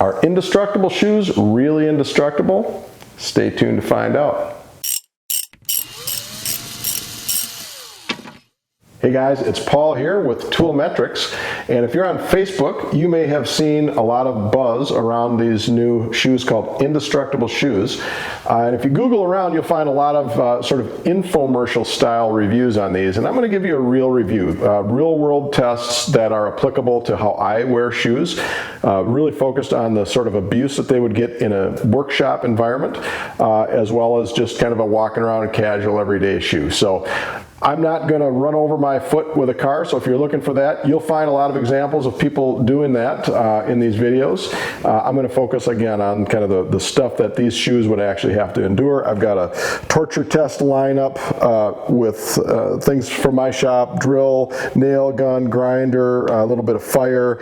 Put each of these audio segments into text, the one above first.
Are indestructible shoes really indestructible? Stay tuned to find out. Hey guys, it's Paul here with Tool Metrics, and if you're on Facebook, you may have seen a lot of buzz around these new shoes called Indestructible Shoes. And if you Google around, you'll find a lot of sort of infomercial style reviews on these, and I'm going to give you a real review, real world tests that are applicable to how I wear shoes, really focused on the sort of abuse that they would get in a workshop environment, as well as just kind of a walking around and casual everyday shoe. So I'm not going to run over my foot with a car, so if you're looking for that, you'll find a lot of examples of people doing that in these videos. I'm going to focus again on kind of the stuff that these shoes would actually have to endure. I've got a torture test lineup with things from my shop: drill, nail gun, grinder, a little bit of fire,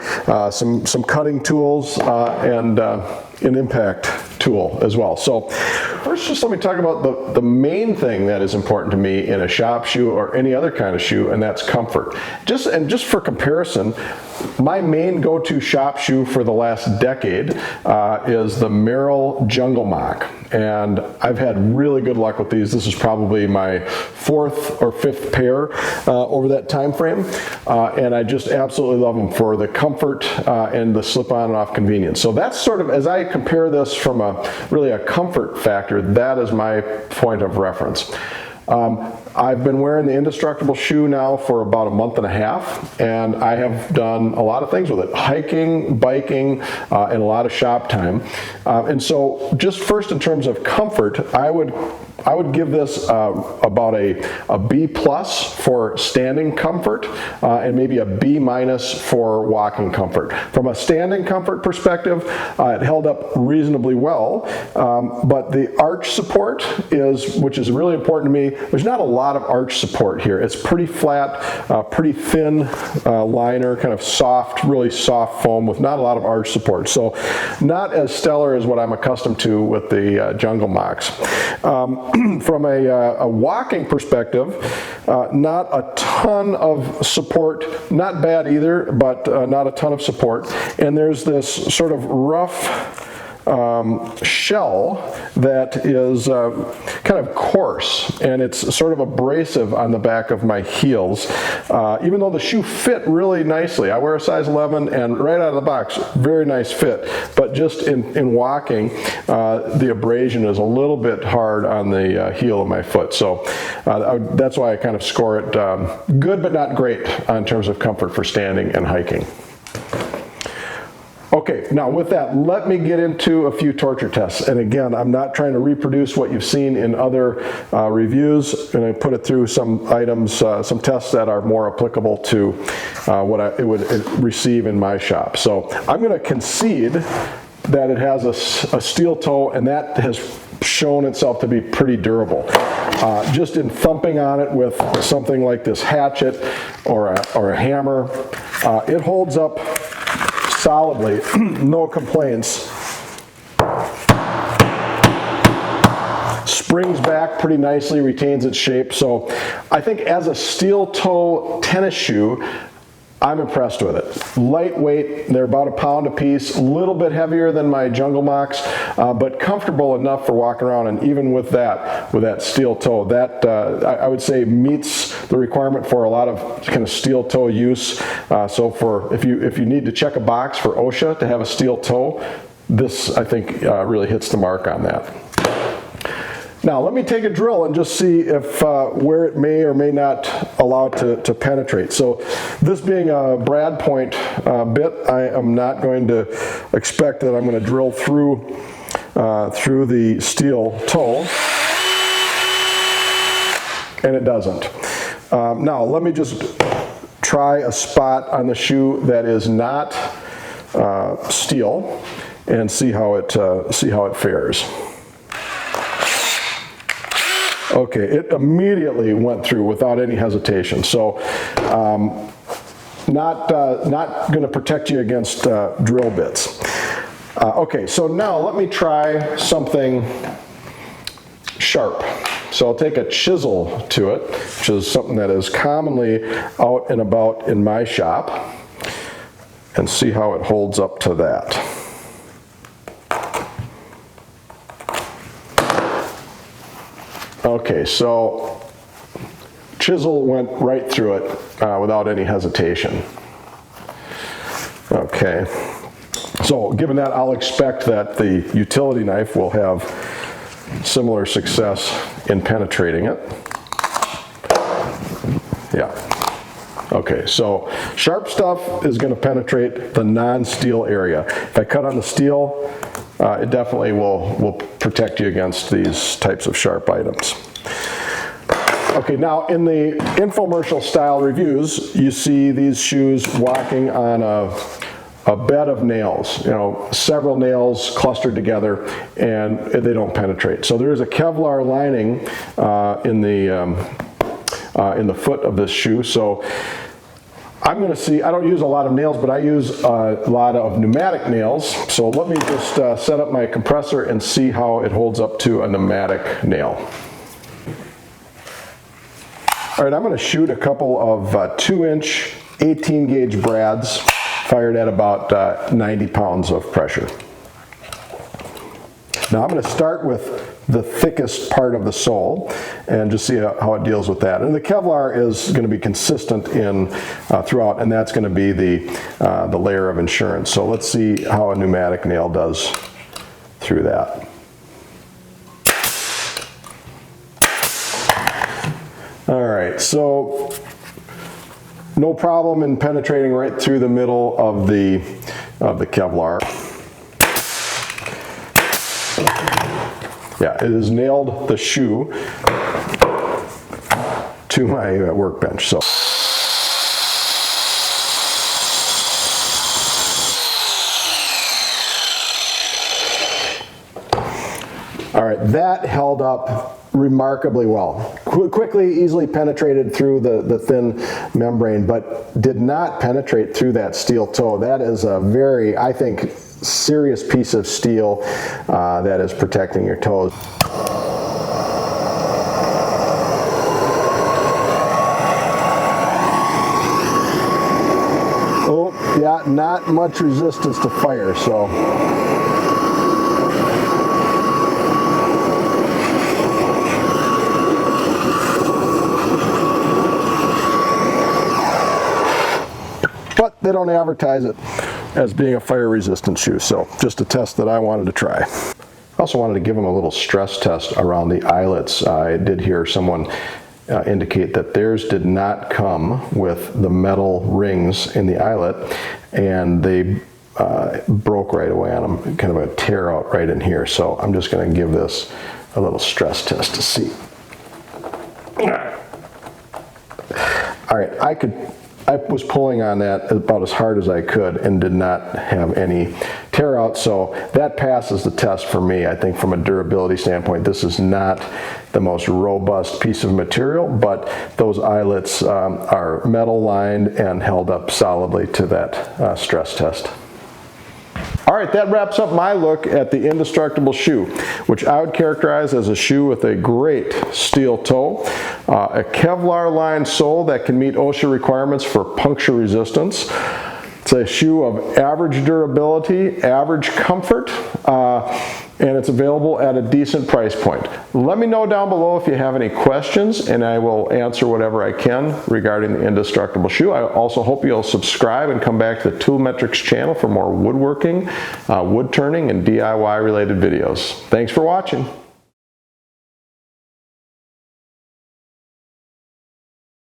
some cutting tools, and an impact tool as well. So first, just let me talk about the main thing that is important to me in a shop shoe or any other kind of shoe, and that's comfort. Just for comparison, my main go-to shop shoe for the last decade is the Merrell Jungle Moc, and I've had really good luck with these. This is probably my fourth or fifth pair over that time frame, and I just absolutely love them for the comfort and the slip-on and off convenience. So that's sort of, as I compare this from really a comfort factor, that is my point of reference. I've been wearing the Indestructible shoe now for about a month and a half, and I have done a lot of things with it: hiking, biking, and a lot of shop time. And so just first in terms of comfort, I would give this about a B+ for standing comfort, and maybe a B- for walking comfort. From a standing comfort perspective, it held up reasonably well, but the arch support which is really important to me. There's not a lot of arch support here. It's pretty flat, pretty thin liner, kind of soft, really soft foam with not a lot of arch support. So not as stellar as what I'm accustomed to with the Jungle Mocs. From a walking perspective, not a ton of support, not bad either, but not a ton of support. And there's this sort of rough shell that is kind of coarse, and it's sort of abrasive on the back of my heels, even though the shoe fit really nicely. I wear a size 11, and right out of the box, very nice fit, but just in walking, the abrasion is a little bit hard on the heel of my foot. So that's why I kind of score it good but not great in terms of comfort for standing and hiking. Okay, now with that, let me get into a few torture tests. And again, I'm not trying to reproduce what you've seen in other reviews, and I put it through some items, some tests that are more applicable to what it would receive in my shop. So I'm going to concede that it has a steel toe, and that has shown itself to be pretty durable. Just in thumping on it with something like this hatchet or a hammer, it holds up solidly, no complaints. Springs back pretty nicely, retains its shape. So I think as a steel toe tennis shoe, I'm impressed with it. Lightweight, they're about a pound a piece, a little bit heavier than my Jungle Mocs, but comfortable enough for walking around. And even with that steel toe, that I would say meets the requirement for a lot of kind of steel toe use. So if you need to check a box for OSHA to have a steel toe, this I think really hits the mark on that. Now let me take a drill and just see if where it may or may not allow it to penetrate. So this being a brad point bit, I am not going to expect that I'm going to drill through the steel toe, and it doesn't. Now let me just try a spot on the shoe that is not steel and see how it fares. Okay, it immediately went through without any hesitation. So not going to protect you against drill bits. Okay, so now let me try something sharp. So I'll take a chisel to it, which is something that is commonly out and about in my shop, and see how it holds up to that. Okay, so chisel went right through it without any hesitation. Okay, so given that, I'll expect that the utility knife will have similar success in penetrating it. Yeah. Okay, so sharp stuff is going to penetrate the non-steel area. If I cut on the steel, it definitely will protect you against these types of sharp items. Okay, now in the infomercial style reviews, you see these shoes walking on a bed of nails, you know, several nails clustered together, and they don't penetrate. So there is a Kevlar lining in the foot of this shoe. So I'm going to see, I don't use a lot of nails, but I use a lot of pneumatic nails. So let me just set up my compressor and see how it holds up to a pneumatic nail. All right, I'm going to shoot a couple of 2-inch 18 gauge brads fired at about 90 pounds of pressure. Now I'm going to start with the thickest part of the sole and just see how it deals with that. And the Kevlar is going to be consistent in throughout, and that's going to be the layer of insurance. So let's see how a pneumatic nail does through that. All right, so no problem in penetrating right through the middle of the Kevlar. Yeah, it has nailed the shoe to my workbench. So. All right, that held up remarkably well. Quickly, easily penetrated through the thin membrane, but did not penetrate through that steel toe. That is a very, I think, serious piece of steel that is protecting your toes. Oh, yeah, not much resistance to fire, so. But they don't advertise it as being a fire resistant shoe, so just a test that I wanted to try. I also wanted to give them a little stress test around the eyelets. I did hear someone indicate that theirs did not come with the metal rings in the eyelet, and they broke right away on them, kind of a tear out right in here. So I'm just going to give this a little stress test to see. All right, I was pulling on that about as hard as I could and did not have any tear out, so that passes the test for me. I think from a durability standpoint, this is not the most robust piece of material, but those eyelets are metal lined and held up solidly to that stress test. All right, that wraps up my look at the Indestructible shoe, which I would characterize as a shoe with a great steel toe, a Kevlar lined sole that can meet OSHA requirements for puncture resistance. It's a shoe of average durability, average comfort, and it's available at a decent price point. Let me know down below if you have any questions, and I will answer whatever I can regarding the Indestructible shoe. I also hope you'll subscribe and come back to the Tool Metrics channel for more woodworking, wood turning, and DIY related videos. Thanks for watching.